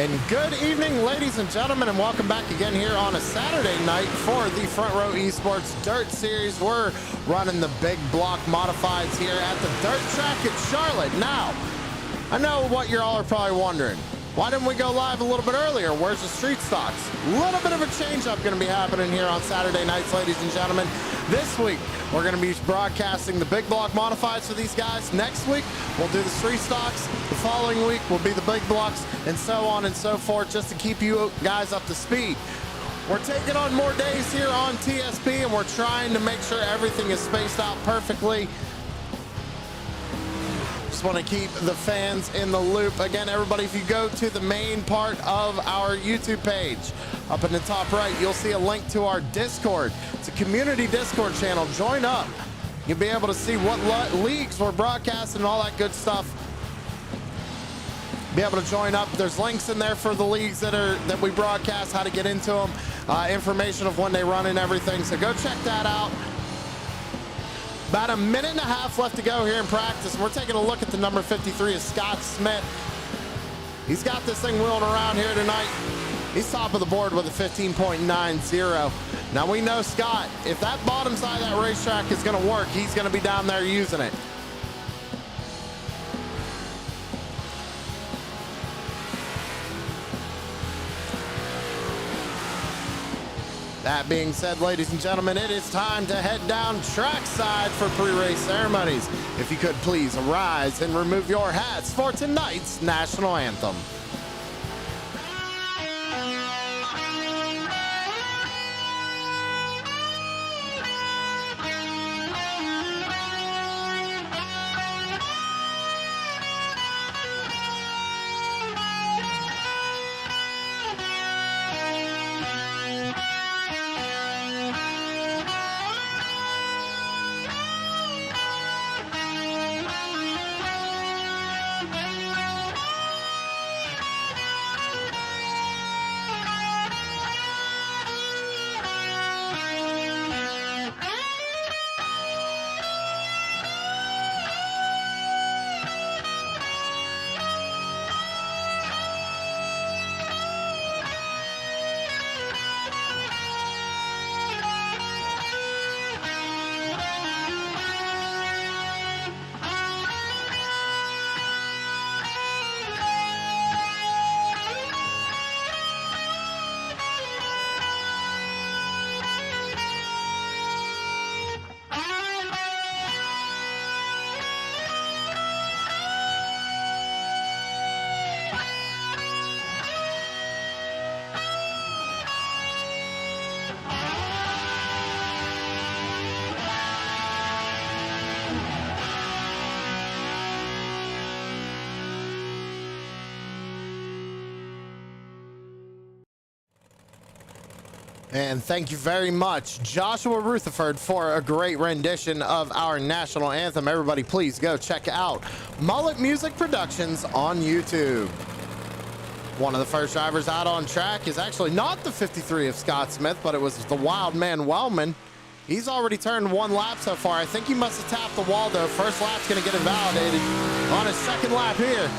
And good evening, ladies and gentlemen, and welcome back again here on a Saturday night for the Front Row Esports Dirt Series. We're running the big block modifieds here at the dirt track at Charlotte. Now, I know what you all are probably wondering. Why didn't we go live a little bit earlier? Where's the street stocks? A little bit of a change up going to be happening here on Saturday nights, ladies and gentlemen. This week, we're going to be broadcasting the big block modifieds for these guys. Next week, we'll do the street stocks. The following week will be the big blocks, and so on and so forth, just to keep you guys up to speed. We're taking on more days here on TSP, and we're trying to make sure everything is spaced out perfectly. Just want to keep the fans in the loop. Again, everybody, if you go to the main part of our YouTube page, up in the top right, you'll see a link to our Discord. It's a community Discord channel. Join up. You'll be able to see what leagues we're broadcasting and all that good stuff. Be able to join up. There's links in there for the leagues that we broadcast, how to get into them, information of when they run and everything. So go check that out. About a minute and a half left to go here in practice. We're taking a look at the number 53 of Scott Smith. He's got this thing wheeling around here tonight. He's top of the board with a 15.90. Now we know Scott, if that bottom side of that racetrack is going to work, he's going to be down there using it. That being said, ladies and gentlemen, it is time to head down trackside for pre-race ceremonies. If you could please arise and remove your hats for tonight's national anthem. And thank you very much, Joshua Rutherford, for a great rendition of our national anthem. Everybody, please go check out Mullet Music Productions on YouTube. One of the first drivers out on track is actually not the 53 of Scott Smith, but it was the Wild Man Wellman. He's already turned one lap so far. I think he must have tapped the wall, though. First lap's going to get invalidated on his second lap here.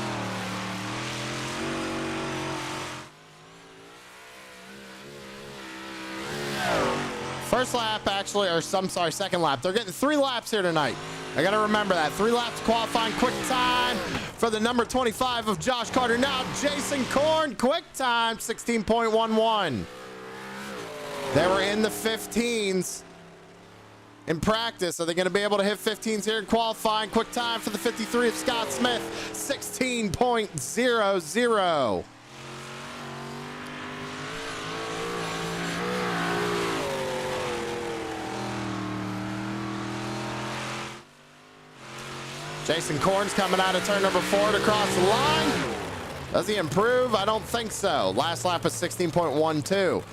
First lap, actually, or I'm sorry, second lap. They're getting 3 laps here tonight. I got to remember that. 3 laps qualifying. Quick time for the number 25 of Josh Carter. Now, Jason Korn, quick time, 16.11. They were in the 15s in practice. Are they going to be able to hit 15s here in qualifying? Quick time for the 53 of Scott Smith, 16.00. Jason Korn's coming out of turn number 4 to cross the line. Does he improve? I don't think so. Last lap was 16.12.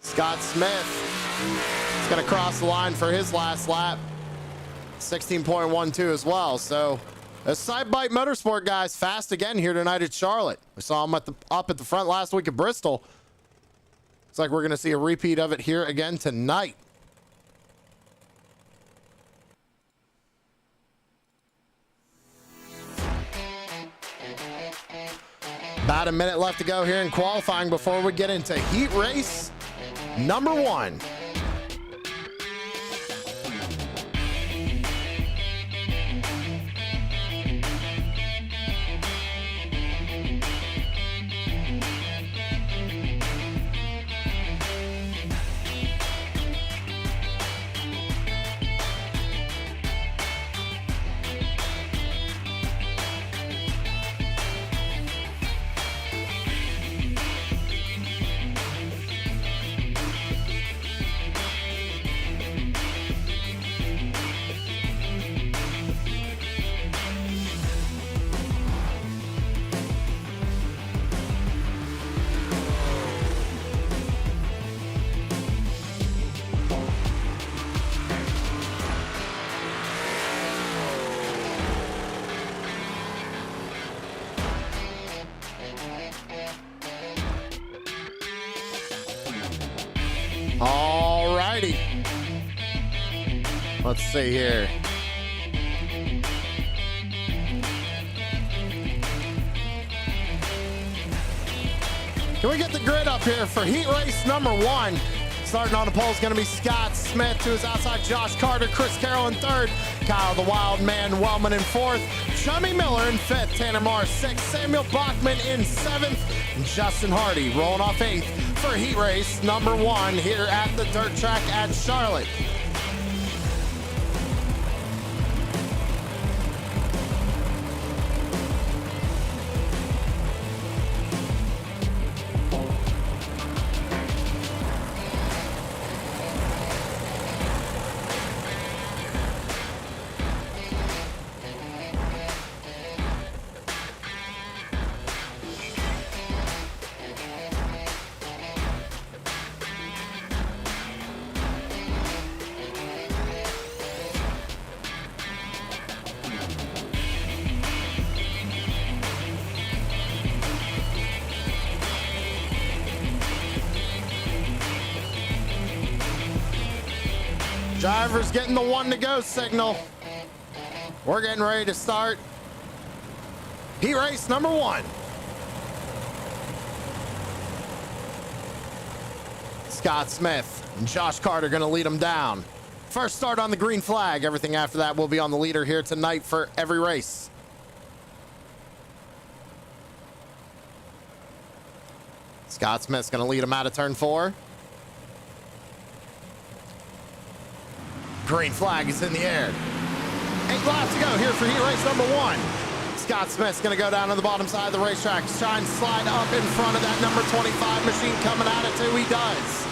Scott Smith is going to cross the line for his last lap. 16.12 as well. So the Side Bite Motorsport guys fast again here tonight at Charlotte. We saw them up at the front last week at Bristol. Looks like we're going to see a repeat of it here again tonight. About a minute left to go here in qualifying before we get into heat race number 1. All righty. Let's see here. Can we get the grid up here for heat race number 1? Starting on the pole is going to be Scott Smith, to his outside Josh Carter, Chris Carroll in 3rd, Kyle the Wild Man Wellman in 4th, Chummy Miller in 5th, Tanner Morris 6th, Samuel Bachman in 7th, and Justin Hardy rolling off 8th for heat race number 1 here at the dirt track at Charlotte. Driver's getting the 1 to go signal. We're getting ready to start heat race number 1. Scott Smith and Josh Carter going to lead them down. First start on the green flag. Everything after that will be on the leader here tonight for every race. Scott Smith's going to lead them out of turn 4. Green flag is in the air. 8 laps to go here for heat race number 1. Scott Smith's going to go down to the bottom side of the racetrack, try and slide up in front of that number 25 machine coming at it too. He does.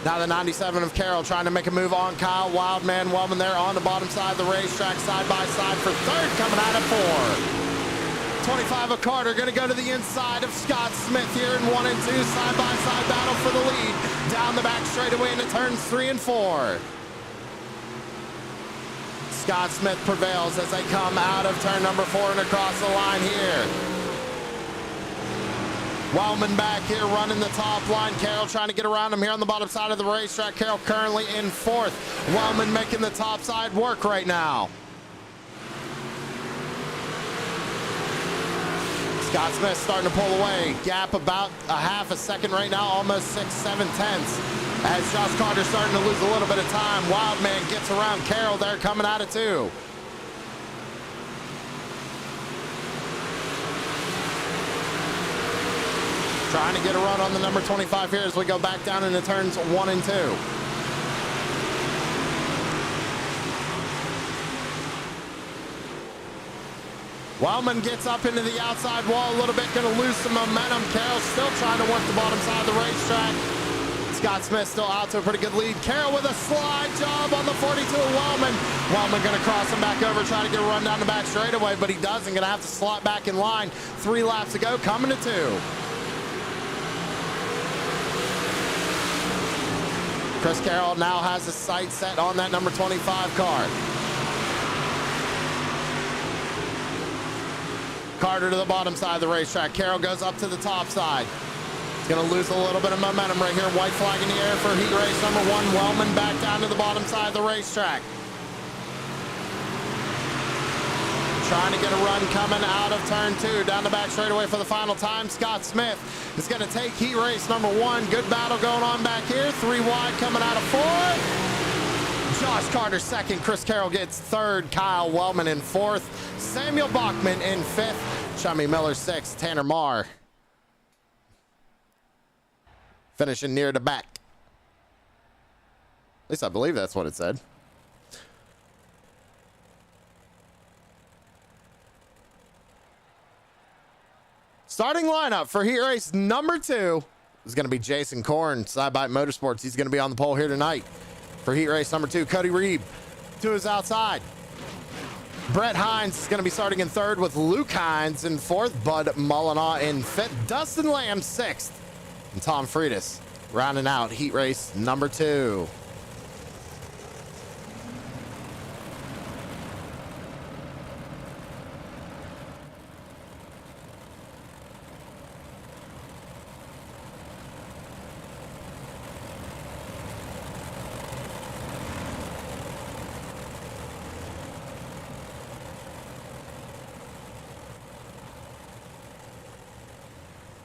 Now the 97 of Carroll trying to make a move on Kyle Wildman Wellman there on the bottom side of the racetrack, side by side for 3rd, coming at it 4. 25 of Carter going to go to the inside of Scott Smith here in 1 and 2, side by side battle for the lead. Down the back straightaway into turns 3 and 4. Scott Smith prevails as they come out of turn number 4 and across the line here. Wellman back here running the top line. Carroll trying to get around him here on the bottom side of the racetrack. Carroll currently in 4th. Wellman making the top side work right now. Scott Smith starting to pull away. Gap about a half a second right now, almost 6-7 tenths. As Josh Carter starting to lose a little bit of time. Wildman gets around Carroll there coming out of 2. Trying to get a run on the number 25 here as we go back down into turns 1 and 2. Wellman gets up into the outside wall a little bit, going to lose some momentum. Carroll still trying to work the bottom side of the racetrack. Scott Smith still out to a pretty good lead. Carroll with a slide job on the 42 of Wellman. Wellman going to cross him back over, trying to get a run down the back straightaway, but he doesn't. Going to have to slot back in line. 3 laps to go, coming to 2. Chris Carroll now has his sights set on that number 25 car. Carter to the bottom side of the racetrack. Carroll goes up to the top side. Going to lose a little bit of momentum right here. White flag in the air for heat race number 1. Wellman back down to the bottom side of the racetrack. trying to get a run coming out of turn 2. Down the back straightaway for the final time. Scott Smith is going to take heat race number 1. Good battle going on back here. 3 wide coming out of 4. Josh Carter second. Chris Carroll gets third. Kyle Wellman in fourth. Samuel Bachman in fifth. Chummy Miller sixth. Tanner Marr finishing near the back. At least I believe that's what it said. Starting lineup for heat race number 2 is going to be Jason Korn, Sidebite Motorsports. He's going to be on the pole here tonight for heat race number 2. Cody Reeb to his outside. Brett Hines is going to be starting in third with Luke Hines in fourth. Bud Mullinaw in fifth. Dustin Lamb sixth. And Tom Freitas rounding out heat race number 2.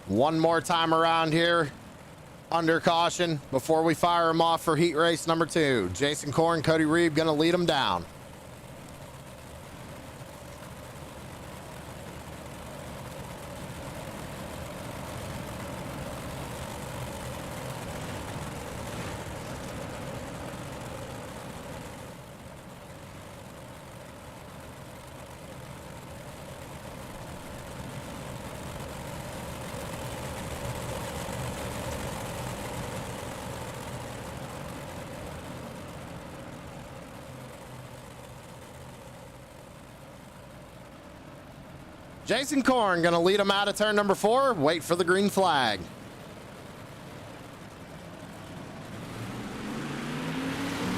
One more time around here under caution before we fire him off for heat race number 2. Jason Korn, Cody Reeb going to lead him down. Jason Korn going to lead him out of turn number 4. Wait for the green flag.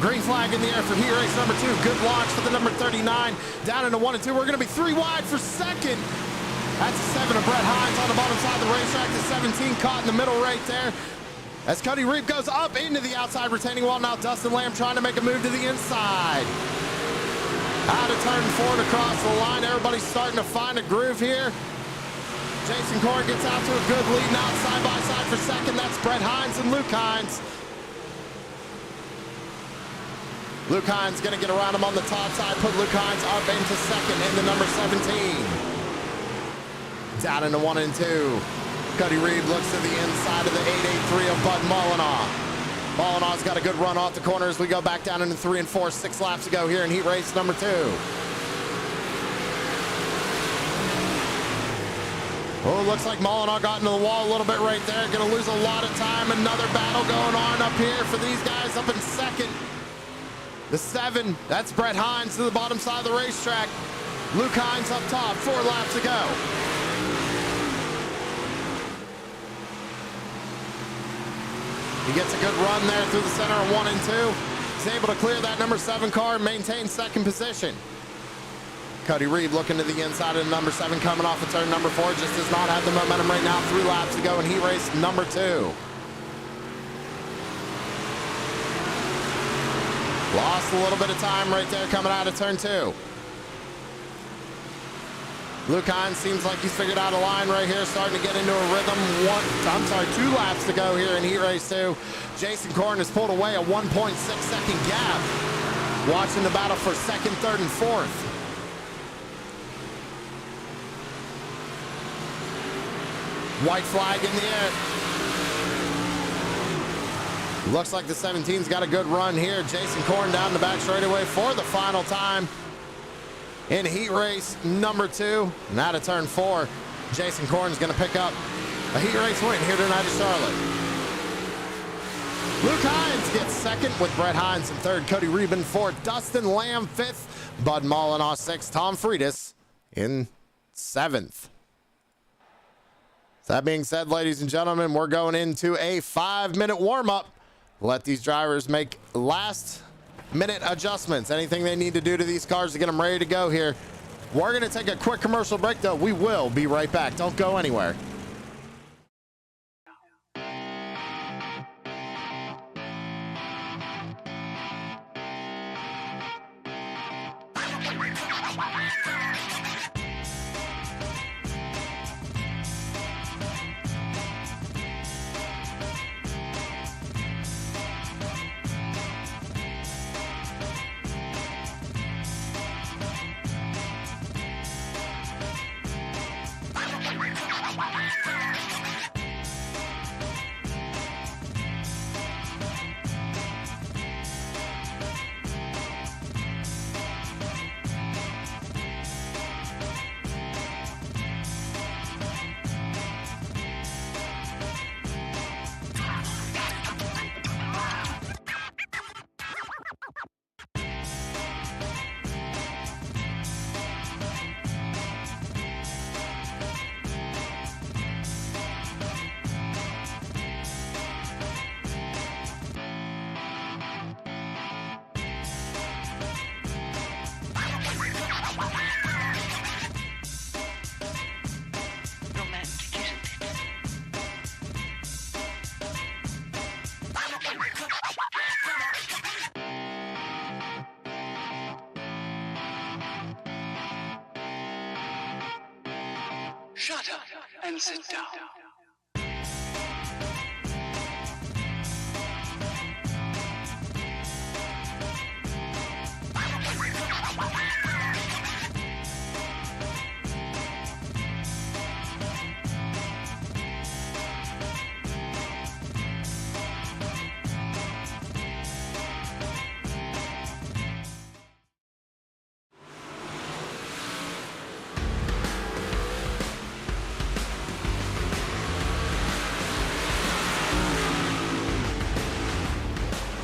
Green flag in the air for heat race number 2. Good launch for the number 39. Down into 1 and 2. We're going to be 3 wide for second. That's a 7 of Brett Hines on the bottom side of the racetrack. The 17 caught in the middle right there. As Cody Reeb goes up into the outside retaining wall. Now Dustin Lamb trying to make a move to the inside. Out of turn 4 to cross the line. Everybody's starting to find a groove here. Jason Korn gets out to a good lead now side by side for second. That's Brett Hines and Luke Hines. Luke Hines going to get around him on the top side. Put Luke Hines up into second in the number 17. Down into 1 and 2. Cody Reeb looks to the inside of the 883 of Bud Mullinaw. Mullinaw's got a good run off the corner as we go back down into 3 and 4. 6 laps to go here in heat race number 2. Oh, looks like Mullinaw got into the wall a little bit right there. Going to lose a lot of time. Another battle going on up here for these guys up in second. The 7, that's Brett Hines to the bottom side of the racetrack. Luke Hines up top. 4 laps to go. He gets a good run there through the center of 1 and 2. He's able to clear that number 7 car and maintain second position. Cody Reeb looking to the inside of the number 7 coming off of turn number 4. Just does not have the momentum right now. 3 laps to go in heat race number 2. Lost a little bit of time right there coming out of turn 2. Luke Hines seems like he's figured out a line right here, starting to get into a rhythm. 2 laps to go here in heat race 2. Jason Korn has pulled away a 1.6 second gap. Watching the battle for second, third, and fourth. White flag in the air. Looks like the 17's got a good run here. Jason Korn down the back straightaway for the final time in heat race number 2. And out of turn 4, Jason Korn's going to pick up a heat race win here tonight at Charlotte. Luke Hines gets second with Brett Hines in third. Cody Reeb in fourth. Dustin Lamb fifth. Bud Mullinaw sixth. Tom Freitas in seventh. That being said, ladies and gentlemen, we're going into a 5-minute warm-up. Let these drivers make last-minute adjustments. Anything they need to do to these cars to get them ready to go here. We're going to take a quick commercial break, though. We will be right back. Don't go anywhere. and sit down.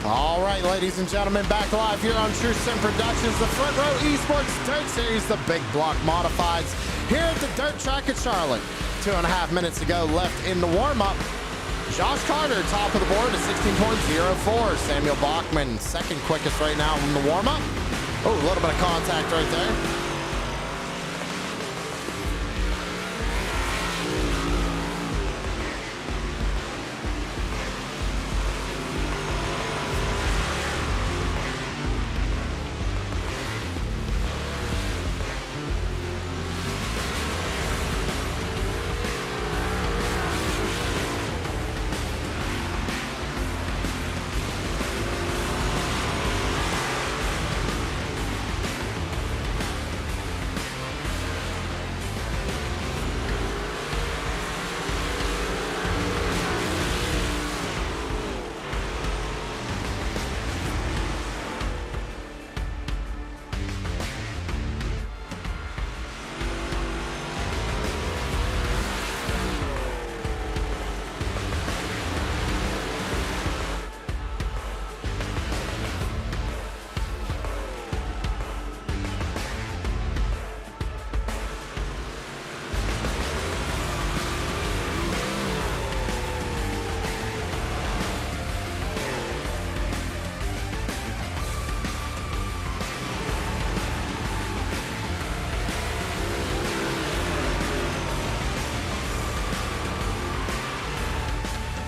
All right, ladies and gentlemen, back live here on True Sim Productions, the Front Row Esports Dirt Series, the Big Block Modifieds, here at the dirt track at Charlotte. 2.5 minutes to go left in the warm-up. Josh Carter, top of the board at 16.04. Samuel Bachman, second quickest right now in the warm-up. Oh, a little bit of contact right there.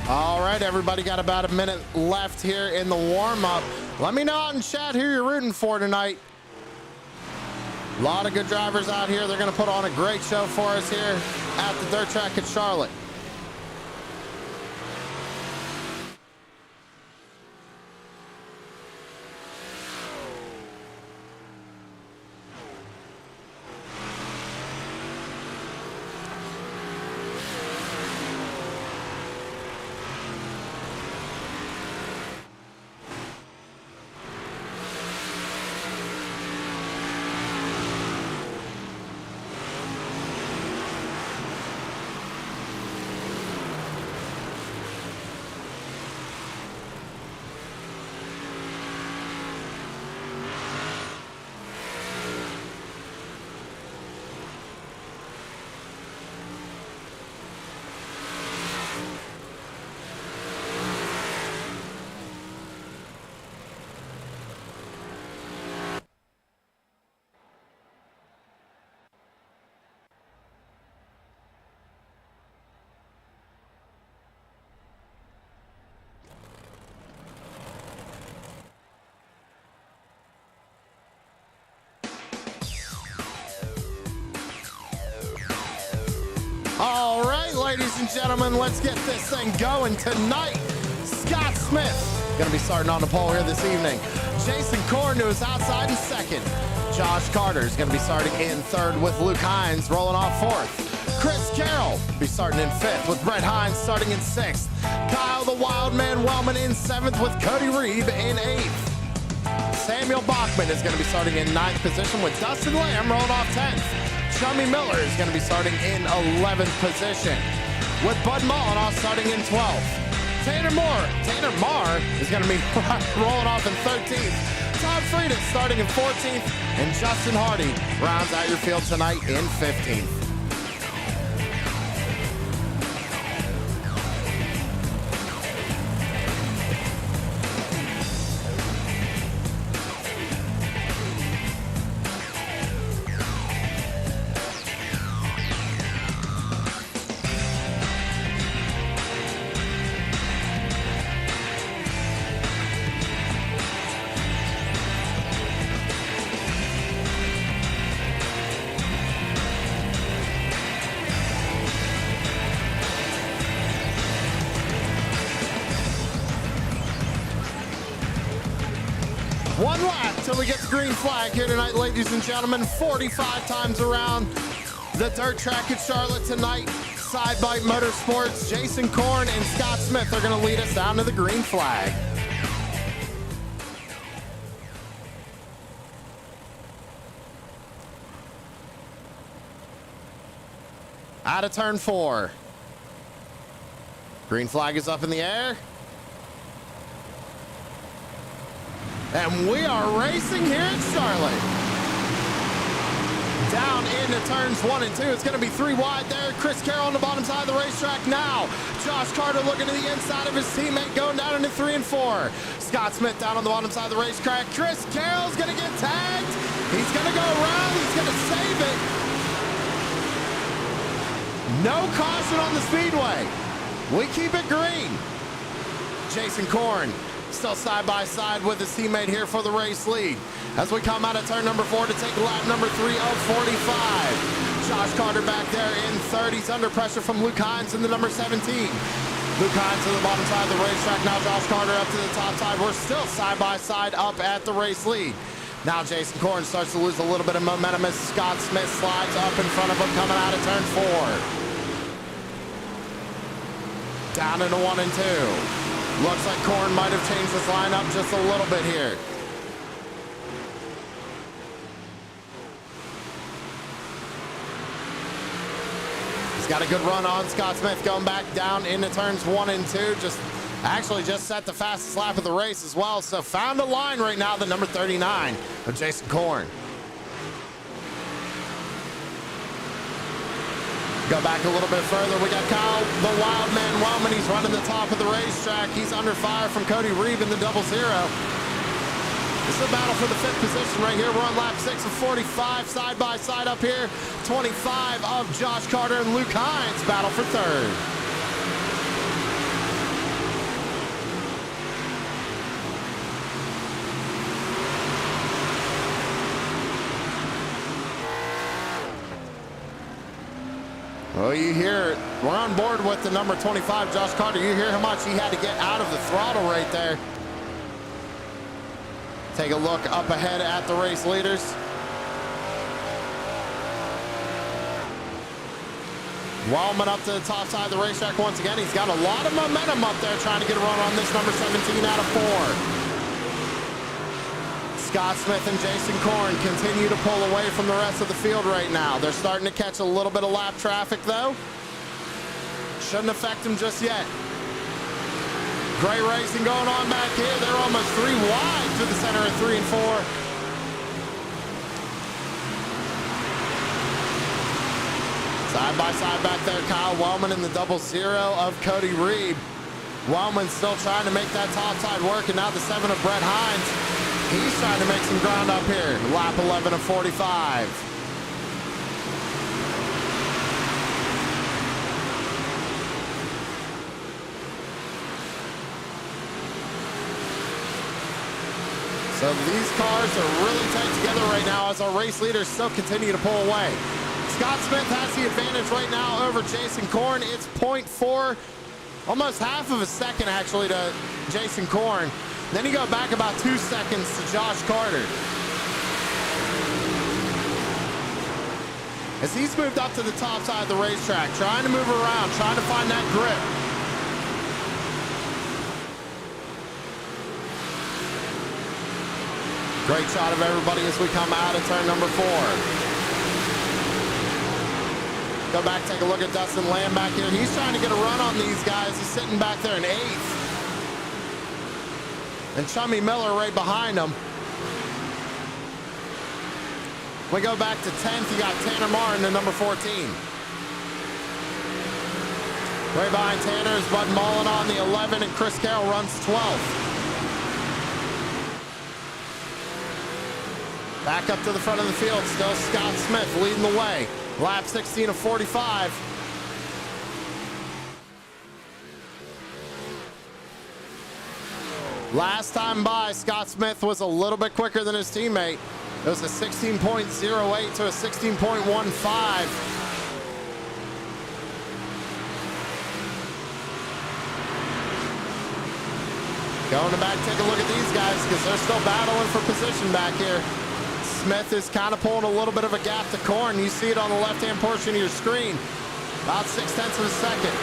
All right, everybody got about a minute left here in the warm-up. Let me know out in chat who you're rooting for tonight. A lot of good drivers out here. They're going to put on a great show for us here at the dirt track at Charlotte. All right, ladies and gentlemen, let's get this thing going tonight. Scott Smith going to be starting on the pole here this evening. Jason Korn to his outside in second. Josh Carter is going to be starting in third with Luke Hines rolling off fourth. Chris Carroll will be starting in fifth with Brett Hines starting in sixth. Kyle the Wildman Wellman in seventh with Cody Reeb in eighth. Samuel Bachman is going to be starting in ninth position with Dustin Lamb rolling off 10th. Chummy Miller is going to be starting in 11th position with Bud Mullinoff starting in 12th. Tanner Marr is going to be rolling off in 13th. Todd Frieda starting in 14th. And Justin Hardy rounds out your field tonight in 15th. One lap till we get the green flag here tonight, ladies and gentlemen. 45 times around the dirt track at Charlotte tonight. Side Bite Motorsports, Jason Korn and Scott Smith are going to lead us down to the green flag. Out of turn 4. Green flag is up in the air. And we are racing here at Charlotte. Down into turns 1 and 2. It's going to be 3 wide there. Chris Carroll on the bottom side of the racetrack now. Josh Carter looking to the inside of his teammate, going down into 3 and 4. Scott Smith down on the bottom side of the racetrack. Chris Carroll's going to get tagged. He's going to go around. He's going to save it. No caution on the speedway. We keep it green. Jason Korn still side by side with his teammate here for the race lead. As we come out of turn number 4 to take lap number 3 of 45. Josh Carter back there in 30s, under pressure from Luke Hines in the number 17. Luke Hines to the bottom side of the racetrack. Now Josh Carter up to the top side. We're still side by side up at the race lead. Now Jason Korn starts to lose a little bit of momentum as Scott Smith slides up in front of him coming out of turn 4. Down into 1 and 2. Looks like Korn might have changed his lineup just a little bit here. He's got a good run on Scott Smith going back down into turns 1 and 2. Just set the fastest lap of the race as well. So found a line right now, the number 39 of Jason Korn. Go back a little bit further. We got Kyle, the Wildman Wellman. He's running the top of the racetrack. He's under fire from Cody Reeve in the 0-0. This is a battle for the 5th position right here. We're on lap 6 of 45, side by side up here. 25 of Josh Carter and Luke Hines battle for 3rd. Well, you hear, we're on board with the number 25, Josh Carter. You hear how much he had to get out of the throttle right there. Take a look up ahead at the race leaders. Wellman up to the top side of the racetrack once again. He's got a lot of momentum up there trying to get a run on this number 17 out of 4. Scott Smith and Jason Korn continue to pull away from the rest of the field right now. They're starting to catch a little bit of lap traffic though. Shouldn't affect them just yet. Great racing going on back here. They're almost 3 wide to the center of 3 and 4. Side by side back there, Kyle Wellman in the 0-0 of Cody Reeve. Wellman still trying to make that top side work, and now the 7 of Brett Hines. He's trying to make some ground up here. Lap 11 of 45. So these cars are really tight together right now as our race leaders still continue to pull away. Scott Smith has the advantage right now over Jason Korn. It's 0.4, almost half of a second actually to Jason Korn. Then you go back about 2 seconds to Josh Carter. As he's moved up to the top side of the racetrack, trying to move around, trying to find that grip. Great shot of everybody as we come out of turn number 4. Go back, take a look at Dustin Lamb back here. He's trying to get a run on these guys. He's sitting back there in 8th. And Chummy Miller right behind him. We go back to 10th. You got Tanner Martin, the number 14. Right behind Tanner is Bud Mullen on the 11, and Chris Carroll runs 12th. Back up to the front of the field, still Scott Smith leading the way. Lap 16 of 45. Last time by, Scott Smith was a little bit quicker than his teammate. It was a 16.08 to a 16.15. Going back, take a look at these guys because they're still battling for position back here. Smith is kind of pulling a little bit of a gap to Corn. You see it on the left-hand portion of your screen. About 0.6 of a second.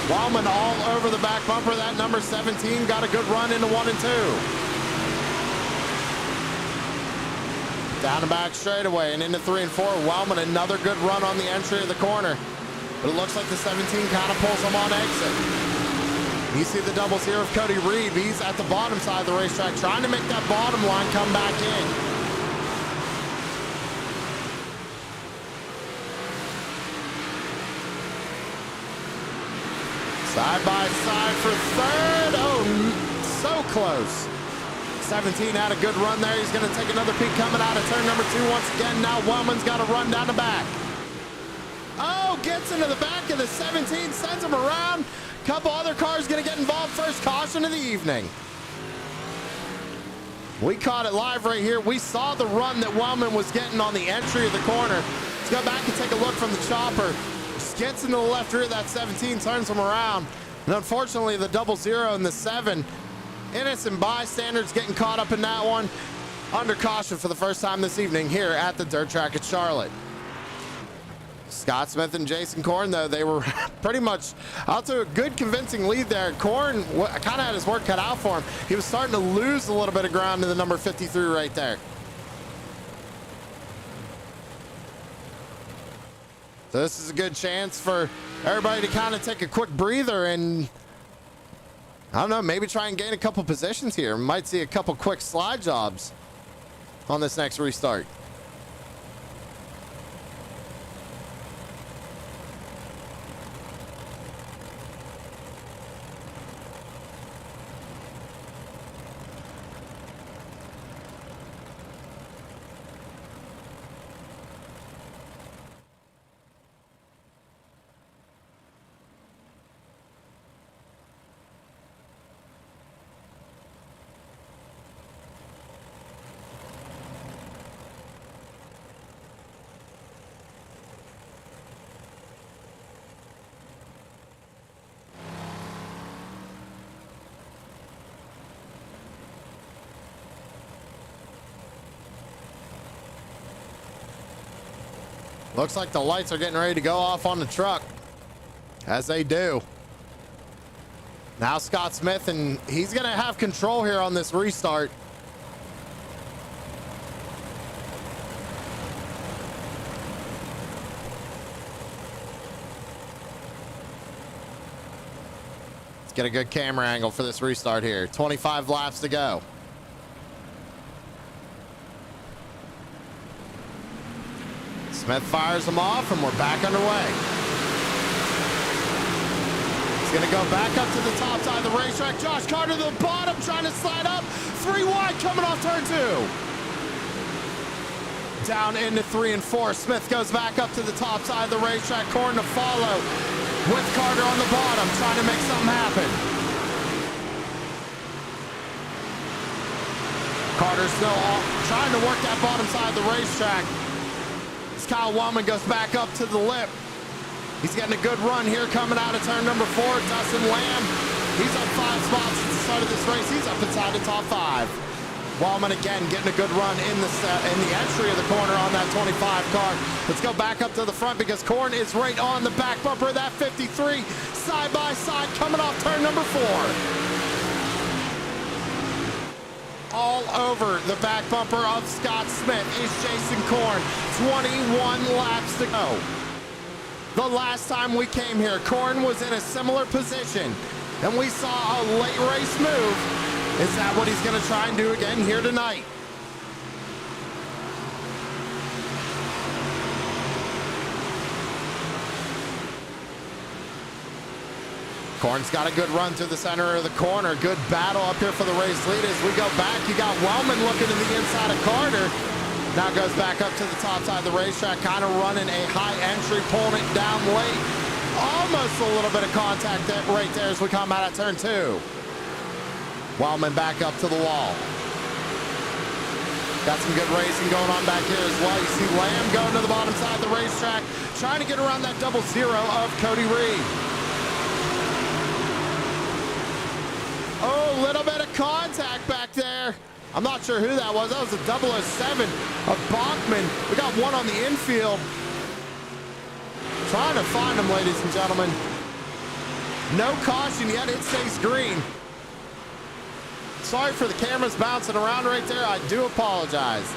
Wellman all over the back bumper. That number 17 got a good run into 1 and 2. Down and back straightaway and into 3 and 4. Wellman, another good run on the entry of the corner. But it looks like the 17 kind of pulls him on exit. You see the doubles here of Cody Reeve. He's at the bottom side of the racetrack trying to make that bottom line come back in. Side by side for third. Oh, so close. 17 had a good run there. He's going to take another peek coming out of turn number 2 once again. Now Wellman's got to run down the back. Oh, gets into the back of the 17, sends him around. Couple other cars going to get involved. First caution of the evening. We caught it live right here. We saw the run that Wellman was getting on the entry of the corner. Let's go back and take a look from the chopper. Gets into the left rear of that 17, turns him around. And unfortunately, the 00 and the 7. Innocent bystanders getting caught up in that one. Under caution for the first time this evening here at the dirt track at Charlotte. Scott Smith and Jason Korn, though, they were pretty much out to a good convincing lead there. Korn kind of had his work cut out for him. He was starting to lose a little bit of ground to the number 53 right there. So this is a good chance for everybody to kind of take a quick breather and, I don't know, maybe try and gain a couple positions here. Might see a couple quick slide jobs on this next restart. Looks like the lights are getting ready to go off on the truck, as they do. Now Scott Smith, and he's going to have control here on this restart. Let's get a good camera angle for this restart here. 25 laps to go. Smith fires them off, and we're back underway. He's going to go back up to the top side of the racetrack. Josh Carter to the bottom, trying to slide up. 3 wide coming off turn 2. Down into 3 and 4. Smith goes back up to the top side of the racetrack. Corn to follow with Carter on the bottom, trying to make something happen. Carter's still trying to work that bottom side of the racetrack. Kyle Wellman goes back up to the lip. He's getting a good run here coming out of turn number 4. Dustin Lamb, he's up 5 spots at the start of this race. He's up inside the top 5. Wellman again getting a good run in the entry of the corner on that 25 car. Let's go back up to the front because Korn is right on the back bumper of that 53. Side by side coming off turn number 4. All over the back bumper of Scott Smith is Jason Korn. 21 laps to go. The last time we came here, Korn was in a similar position, and we saw a late race move. Is that what he's going to try and do again here tonight? Korn's got a good run through the center of the corner. Good battle up here for the race lead. As we go back, you got Wellman looking to the inside of Carter. Now goes back up to the top side of the racetrack, kind of running a high entry, pulling it down late. Almost a little bit of contact right there as we come out of turn 2. Wellman back up to the wall. Got some good racing going on back here as well. You see Lamb going to the bottom side of the racetrack, trying to get around that 00 of Cody Reeve. I'm not sure who that was. That was a 007 of Bachman. We got one on the infield. Trying to find him, ladies and gentlemen. No caution yet. It stays green. Sorry for the cameras bouncing around right there. I do apologize.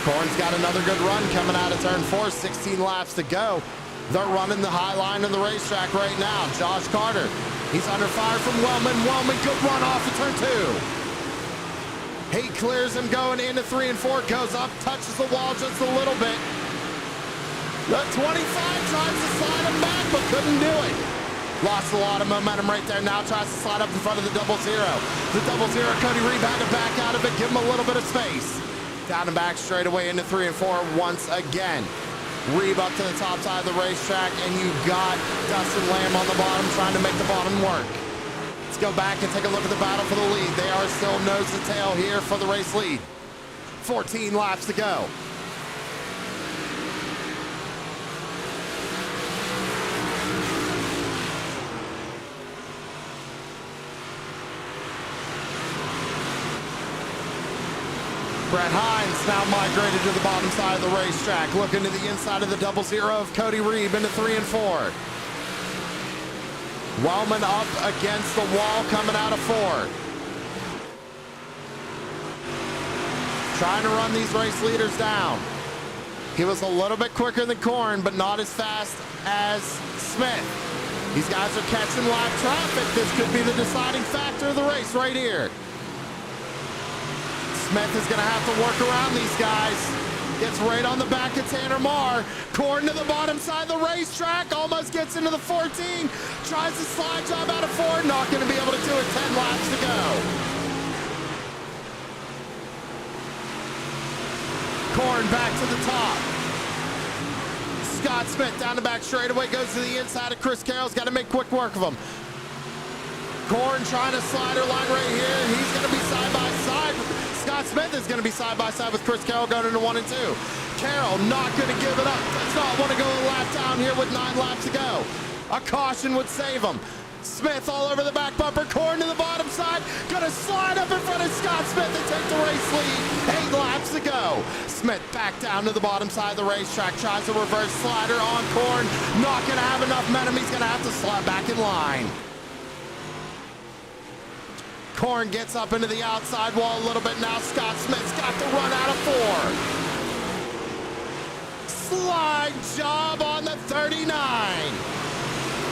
Corn's got another good run coming out of turn 4. 16 laps to go. They're running the high line of the racetrack right now. Josh Carter, he's under fire from Wellman. Wellman, good run off of turn 2. He clears him going into 3 and 4. Goes up, touches the wall just a little bit. The 25 tries to slide him back, but couldn't do it. Lost a lot of momentum right there. Now tries to slide up in front of the 0-0. The 0-0, Cody Reeb had to back out of it, give him a little bit of space. Down and back straight away into 3 and 4 once again. Reeb up to the top side of the racetrack, and you got Dustin Lamb on the bottom trying to make the bottom work. Let's go back and take a look at the battle for the lead. They are still nose to tail here for the race lead. 14 laps to go. Brett Hines now migrated to the bottom side of the racetrack, looking to the inside of the 0-0 of Cody Reeb into 3 and 4. Wellman up against the wall coming out of 4. Trying to run these race leaders down. He was a little bit quicker than Corn, but not as fast as Smith. These guys are catching live traffic. This could be the deciding factor of the race right here. Smith is going to have to work around these guys. Gets right on the back of Tanner Marr. Corn to the bottom side of the racetrack. Almost gets into the 14. Tries to slide job out of 4. Not going to be able to do it. 10 laps to go. Corn back to the top. Scott Smith down the back straightaway. Goes to the inside of Chris Carroll's. Got to make quick work of him. Corn trying to slider line right here. He's going to be side by side. Scott Smith is going to be side by side with Chris Carroll going into 1 and 2. Carroll not going to give it up. Does not want to go a lap down here with 9 laps to go. A caution would save him. Smith all over the back bumper. Corn to the bottom side. Going to slide up in front of Scott Smith and take the race lead. 8 laps to go. Smith back down to the bottom side of the racetrack. Tries a reverse slider on Corn. Not going to have enough momentum. He's going to have to slide back in line. Corn gets up into the outside wall a little bit now. Scott Smith's got the run out of 4. Slide job on the 39.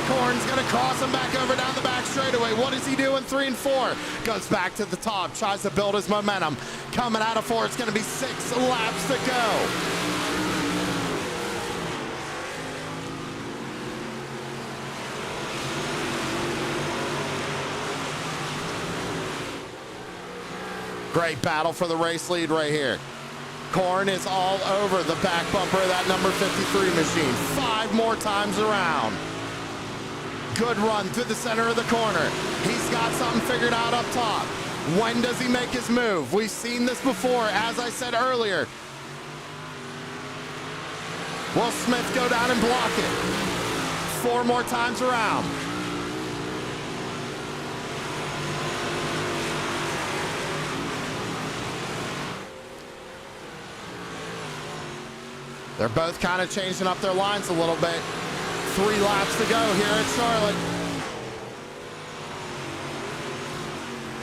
Corn's going to cross him back over down the back straightaway. What does he do in 3 and 4? Goes back to the top, tries to build his momentum. Coming out of 4, it's going to be 6 laps to go. Great battle for the race lead right here. Corn is all over the back bumper of that number 53 machine. 5 more times around. Good run through the center of the corner. He's got something figured out up top. When does he make his move? We've seen this before, as I said earlier. Will Smith go down and block it? 4 more times around. They're both kind of changing up their lines a little bit. 3 laps to go here at Charlotte.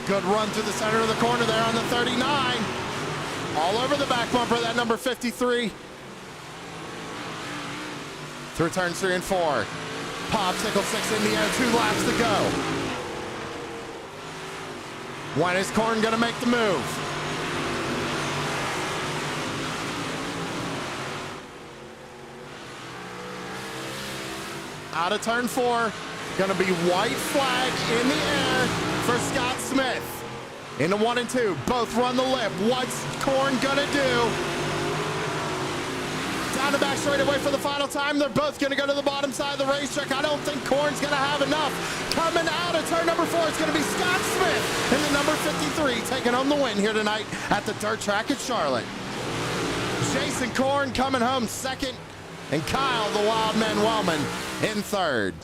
Good run through the center of the corner there on the 39. All over the back bumper, that number 53. Through turns 3 and 4. Popsicle 6 in the air, 2 laps to go. When is Corn gonna make the move? Out of turn 4, gonna be white flag in the air for Scott Smith. Into 1 and 2, both run the lip. What's Corn gonna do? Down the back straight away for the final time. They're both gonna go to the bottom side of the racetrack. I don't think Corn's gonna have enough. Coming out of turn number 4, it's gonna be Scott Smith in the number 53, taking home the win here tonight at the dirt track at Charlotte. Jason Corn coming home second, and Kyle the Wildman Wellman in third.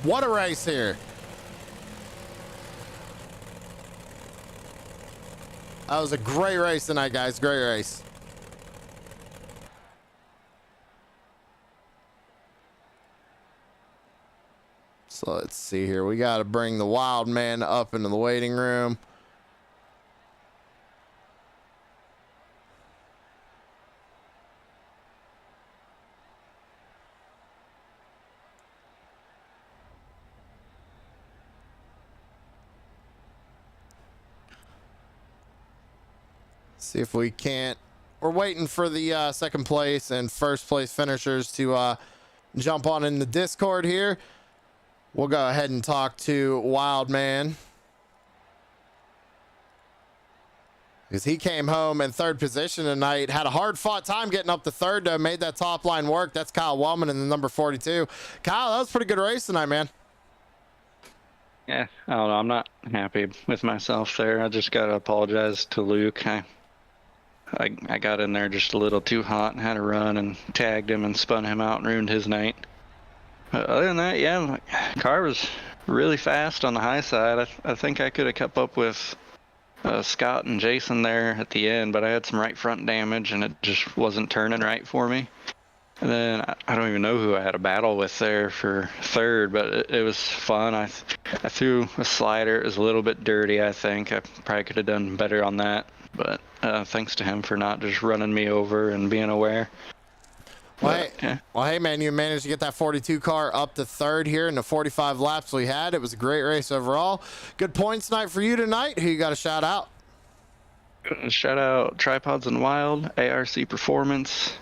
What a race here. That was a great race tonight, guys. Great race. So let's see here. We got to bring the wild man up into the waiting room. See if we can't. We're waiting for the second place and first place finishers to jump on in the Discord here. We'll go ahead and talk to Wild Man, because he came home in third position tonight. Had a hard fought time getting up to third, though. Made that top line work. That's Kyle Wellman in the number 42. Kyle, that was a pretty good race tonight, man. Yeah, I don't know. I'm not happy with myself there. I just got to apologize to Luke. I got in there just a little too hot and had to run and tagged him and spun him out and ruined his night. But other than that, yeah, my car was really fast on the high side. I think I could have kept up with Scott and Jason there at the end, but I had some right front damage and it just wasn't turning right for me. And then I don't even know who I had a battle with there for third, but it was fun. I threw a slider. It was a little bit dirty, I think. I probably could have done better on that, but thanks to him for not just running me over and being aware. Well, hey, man, you managed to get that 42 car up to third here in the 45 laps we had. It was a great race overall. Good points night for you tonight. Who you got to shout out? Shout out Tripods and Wild, ARC Performance,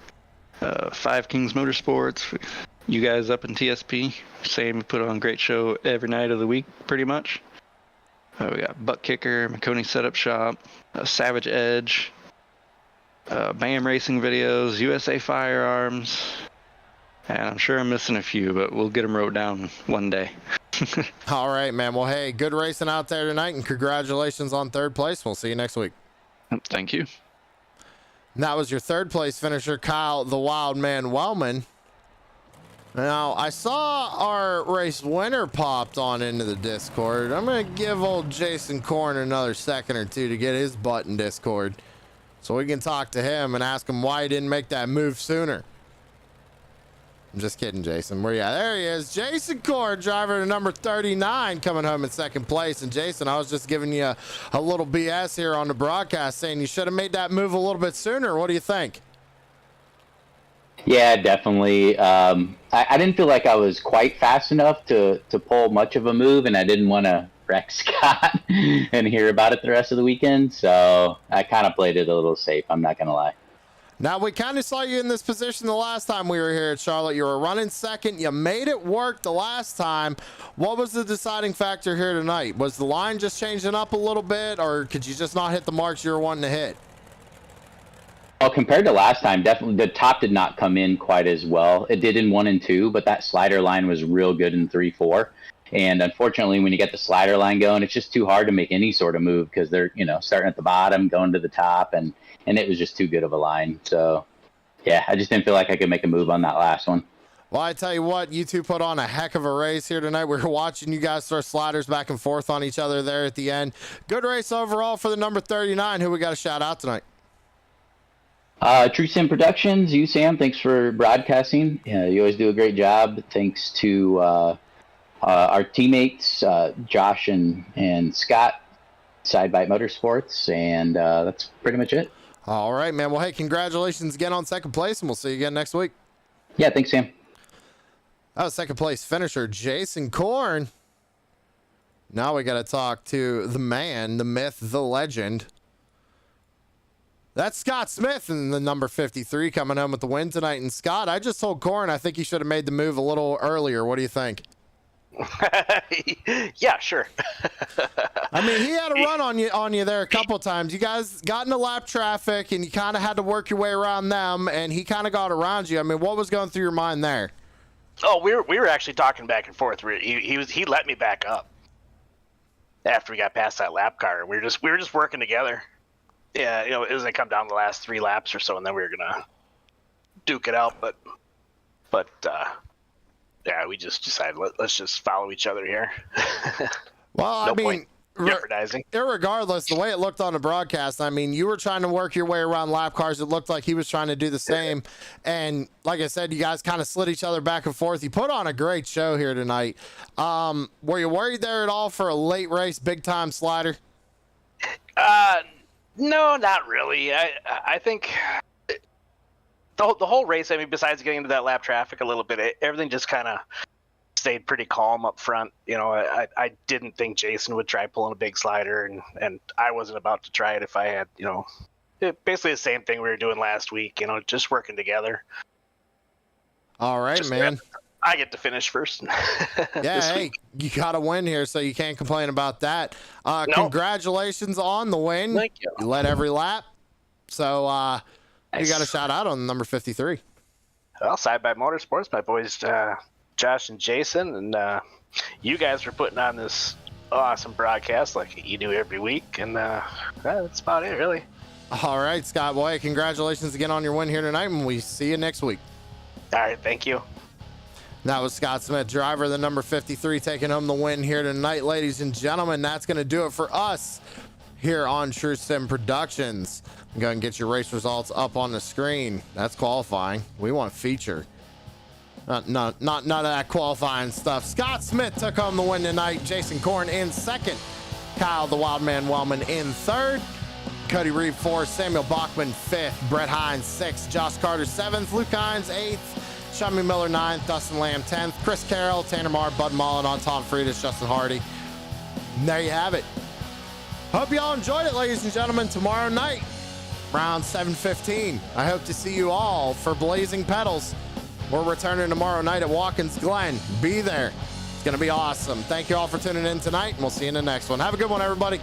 Five Kings Motorsports, you guys up in TSP. Same, put on a great show every night of the week, pretty much. We got Butt Kicker, McConey Setup Shop, Savage Edge, BAM Racing Videos, USA Firearms, and I'm sure I'm missing a few, but we'll get them wrote down one day. All right, man. Well, hey, good racing out there tonight, and congratulations on third place. We'll see you next week. Thank you. And that was your third place finisher, Kyle the Wild Man Wellman. Now, I saw our race winner popped on into the Discord. I'm going to give old Jason Korn another second or two to get his butt in Discord, so we can talk to him and ask him why he didn't make that move sooner. I'm just kidding, Jason. Where you at? There he is. Jason Korn, driver to number 39, coming home in second place. And Jason, I was just giving you a little BS here on the broadcast, saying you should have made that move a little bit sooner. What do you think? Yeah, definitely. I didn't feel like I was quite fast enough to pull much of a move, and I didn't want to wreck Scott and hear about it the rest of the weekend. So I kind of played it a little safe. I'm not going to lie. Now, we kind of saw you in this position the last time we were here at Charlotte. You were running second. You made it work the last time. What was the deciding factor here tonight? Was the line just changing up a little bit, or could you just not hit the marks you were wanting to hit? Well, compared to last time, definitely the top did not come in quite as well. It did in 1 and 2, but that slider line was real good in 3, 4. And unfortunately, when you get the slider line going, it's just too hard to make any sort of move because they're, starting at the bottom, going to the top, and it was just too good of a line. So, yeah, I just didn't feel like I could make a move on that last one. Well, I tell you what, you two put on a heck of a race here tonight. We were watching you guys throw sliders back and forth on each other there at the end. Good race overall for the number 39. Who we got to shout out tonight? True Sim Productions, you, Sam, thanks for broadcasting. You always do a great job. Thanks to our teammates, Josh and Scott, Sidebite Motorsports, and that's pretty much it. All right, man. Well, hey, congratulations again on second place, and we'll see you again next week. Yeah, thanks, Sam. That was second place finisher, Jason Korn. Now we got to talk to the man, the myth, the legend. That's Scott Smith in the number 53 coming home with the win tonight. And Scott, I just told Korn I think he should have made the move a little earlier. What do you think? Yeah, sure. I mean, he had a run on you there a couple of times. You guys got into lap traffic, and you kind of had to work your way around them, and he kind of got around you. I mean, what was going through your mind there? Oh, we were actually talking back and forth. He let me back up after we got past that lap car. We were just working together. Yeah, it was gonna come down the last 3 laps or so, and then we were gonna duke it out. But yeah, we just decided let's just follow each other here. Well, No I mean, point jeopardizing. irregardless, the way it looked on the broadcast, I mean, you were trying to work your way around lap cars. It looked like he was trying to do the same. And like I said, you guys kind of slid each other back and forth. You put on a great show here tonight. Were you worried there at all for a late race, big time slider? No, not really. I think the whole race, I mean, besides getting into that lap traffic a little bit, everything just kind of stayed pretty calm up front. You know, I didn't think Jason would try pulling a big slider, and I wasn't about to try it if I had, you know, basically the same thing we were doing last week, you know, just working together. All right, Just man. I get to finish first. Yeah, hey, you got to win here, so you can't complain about that. No. Congratulations on the win. Thank you. You led every lap. So you Nice. got a shout out on number 53. Well, Side by Motorsports, my boys Josh and Jason, and you guys for putting on this awesome broadcast like you do every week, and that's about it, really. All right, Scott Boy, congratulations again on your win here tonight, and we see you next week. All right, thank you. That was Scott Smith, driver of the number 53, taking home the win here tonight, ladies and gentlemen. That's going to do it for us here on True Sim Productions. Go and get your race results up on the screen. That's qualifying. We want feature. None of that qualifying stuff. Scott Smith took home the win tonight. Jason Korn in second. Kyle the Wildman Wellman in third. Cody Reeve fourth. Samuel Bachman fifth. Brett Hines sixth. Josh Carter seventh. Luke Hines eighth. Shami Miller 9th, Dustin Lamb 10th, Chris Carroll, Tanner Marr, Bud Mullen on Tom Friedis, Justin Hardy. And there you have it. Hope y'all enjoyed it, ladies and gentlemen. Tomorrow night, around 7:15. I hope to see you all for Blazing Pedals. We're returning tomorrow night at Watkins Glen. Be there. It's going to be awesome. Thank you all for tuning in tonight, and we'll see you in the next one. Have a good one, everybody.